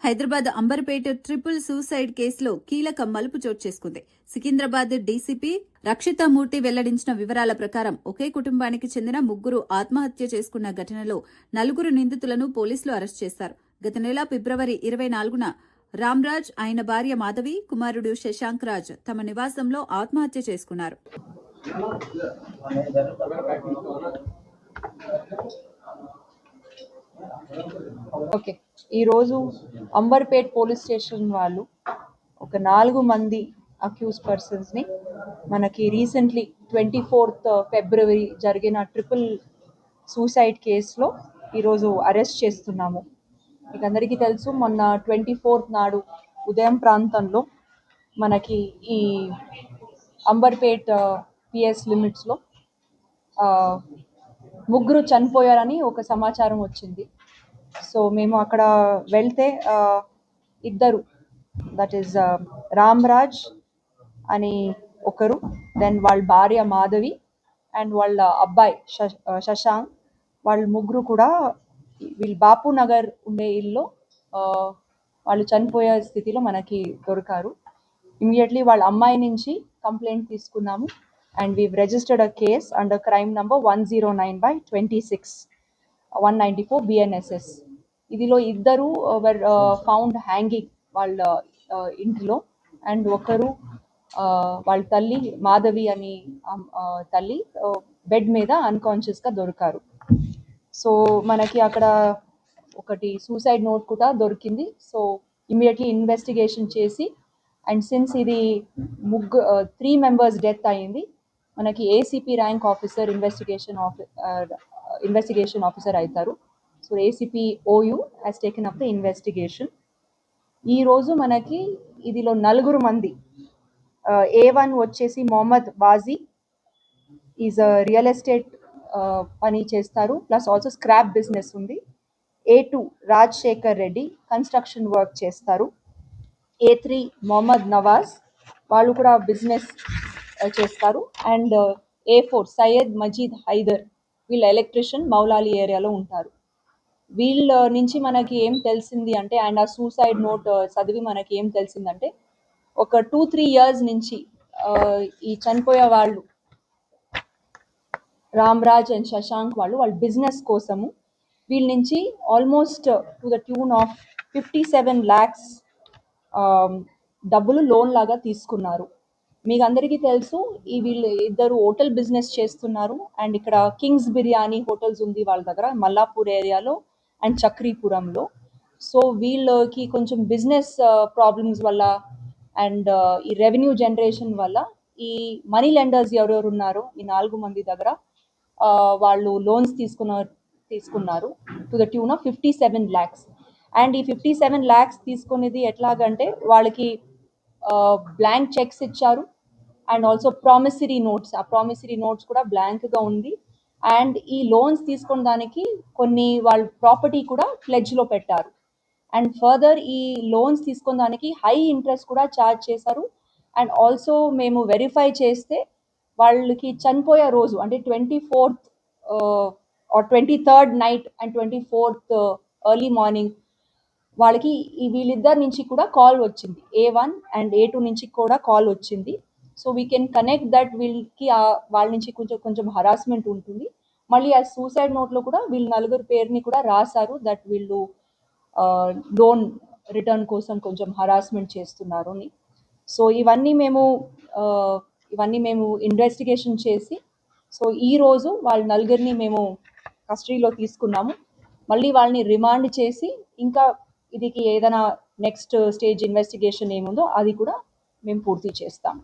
Hyderabad Amberpet triple suicide కేసులో కీలక మలుపు చోటు చేసుకుంది. సికింద్రాబాద్ డీసీపీ రక్షితామూర్తి వెల్లడించిన వివరాల ప్రకారం ఒకే కుటుంబానికి చెందిన ముగ్గురు ఆత్మహత్య చేసుకున్న ఘటనలో 4 నిందితులను పోలీసులు అరెస్ట్ చేశారు. గత నెల ఫిబ్రవరి 24న రామ్రాజ్, ఆయన భార్య మాధవి, కుమారుడు శశాంక్ రాజ్ తమ నివాసంలో ఆత్మహత్య చేసుకున్నారు. ఓకే, ఈరోజు అంబర్పేట్ పోలీస్ స్టేషన్ వాళ్ళు ఒక 4 మంది అక్యూజ్ పర్సన్స్ని మనకి రీసెంట్లీ 24th ఫిబ్రవరి జరిగిన ట్రిపుల్ సూసైడ్ కేసులో ఈరోజు అరెస్ట్ చేస్తున్నాము. మీకు అందరికీ తెలుసు, మొన్న 24th నాడు ఉదయం ప్రాంతంలో మనకి ఈ అంబర్పేట్ పిఎస్ లిమిట్స్లో ముగ్గురు చనిపోయారని ఒక సమాచారం వచ్చింది. సో మేము అక్కడ వెళ్తే ఇద్దరు, దట్ ఈస్ రామ్రాజ్ అని ఒకరు, దెన్ వాళ్ళ భార్య మాధవి అండ్ వాళ్ళ అబ్బాయి శశాంక్, వాళ్ళ ముగ్గురు కూడా వీళ్ళు బాపు నగర్ ఉండే ఇల్లు వాళ్ళు చనిపోయే స్థితిలో మనకి దొరికారు. ఇమీడియట్లీ వాళ్ళ అమ్మాయి నుంచి కంప్లైంట్ తీసుకున్నాము and we've registered a case under crime number 109/26/194 BNSS. ఇదిలో ఇద్దరు వర్ ఫౌండ్ హ్యాంగింగ్ వాళ్ళ ఇంటిలో అండ్ ఒకరు వాళ్ళ తల్లి మాధవి అని తల్లి బెడ్ మీద అన్కాన్షియస్గా దొరికారు. సో మనకి అక్కడ ఒకటి సూసైడ్ నోట్ కూడా దొరికింది. సో ఇమీడియట్లీ ఇన్వెస్టిగేషన్ చేసి అండ్ సిన్స్ ఇది 3 members డెత్ అయింది, మనకి ACP rank officer investigation officer అవుతారు. So ACP OU has taken up the investigation. ఈరోజు మనకి ఇదిలో 4 మంది, A1 వచ్చేసి Mohammed Baji, is real estate పని చేస్తారు, ప్లస్ ఆల్సో స్క్రాప్ బిజినెస్ ఉంది. A2 Rajasekhar Reddy, construction work చేస్తారు. A3 మొహమ్మద్ నవాజ్, వాళ్ళు కూడా బిజినెస్ చేస్తారు. అండ్ A4 సయ్యద్ మజీద్ హైదర్, వీళ్ళ ఎలక్ట్రిషియన్, మౌలాలి ఏరియాలో ఉంటారు. వీళ్ళ నుంచి మనకి ఏం తెలిసింది అంటే, అండ్ ఆ సూసైడ్ నోట్ చదివి మనకి ఏం తెలిసిందంటే, ఒక 2-3 years నుంచి ఈ చనిపోయే వాళ్ళు రామ్రాజ్ అండ్ శశాంక్ వాళ్ళ బిజినెస్ కోసము వీళ్ళ నుంచి almost to the tune of 57 lakhs డబ్బులు లోన్ లాగా తీసుకున్నారు. మీకు అందరికీ తెలుసు, ఈ వీళ్ళు ఇద్దరు హోటల్ బిజినెస్ చేస్తున్నారు అండ్ ఇక్కడ కింగ్స్ బిర్యానీ హోటల్స్ ఉంది వాళ్ళ దగ్గర, మల్లాపూర్ ఏరియాలో అండ్ చక్రీపురంలో. సో వీళ్ళకి కొంచెం బిజినెస్ ప్రాబ్లమ్స్ వల్ల అండ్ ఈ రెవెన్యూ జనరేషన్ వల్ల ఈ మనీ లెండర్స్ ఎవరెవరు ఉన్నారో ఈ 4 మంది దగ్గర వాళ్ళు లోన్స్ తీసుకున్నారు to the tune of 57 lakhs. And ఈ 57 lakhs తీసుకునేది ఎట్లాగంటే, వాళ్ళకి బ్లాంక్ చెక్స్ ఇచ్చారు అండ్ ఆల్సో ప్రామిసరీ నోట్స్, ఆ ప్రామిసరీ నోట్స్ కూడా బ్లాంక్గా ఉంది. అండ్ ఈ లోన్స్ తీసుకున్న దానికి కొన్ని వాళ్ళ ప్రాపర్టీ కూడా ప్లెడ్జ్లో పెట్టారు. అండ్ ఫర్దర్ ఈ లోన్స్ తీసుకున్న దానికి హై ఇంట్రెస్ట్ కూడా ఛార్జ్ చేశారు. అండ్ ఆల్సో మేము వెరిఫై చేస్తే వాళ్ళకి చనిపోయే రోజు అంటే 24th or 23rd night and 24th early morning వాళ్ళకి ఈ వీళ్ళిద్దరి నుంచి కూడా కాల్ వచ్చింది. A1 అండ్ A2 నుంచి కూడా కాల్ వచ్చింది. So we can connect that వీళ్ళకి వాళ్ళ నుంచి కొంచెం హరాస్మెంట్ ఉంటుంది. మళ్ళీ ఆ సూసైడ్ నోట్లో కూడా వీళ్ళు 4 పేరుని కూడా రాశారు, దట్ వీళ్ళు లోన్ రిటర్న్ కోసం కొంచెం హరాస్మెంట్ చేస్తున్నారు అని. సో ఇవన్నీ మేము ఇన్వెస్టిగేషన్ చేసి, సో ఈరోజు వాళ్ళ 4 మేము కస్టడీలో తీసుకున్నాము. మళ్ళీ వాళ్ళని రిమాండ్ చేసి ఇంకా ఇదికి ఏదైనా నెక్స్ట్ స్టేజ్ ఇన్వెస్టిగేషన్ ఏముందో అది కూడా మేము పూర్తి చేస్తాము.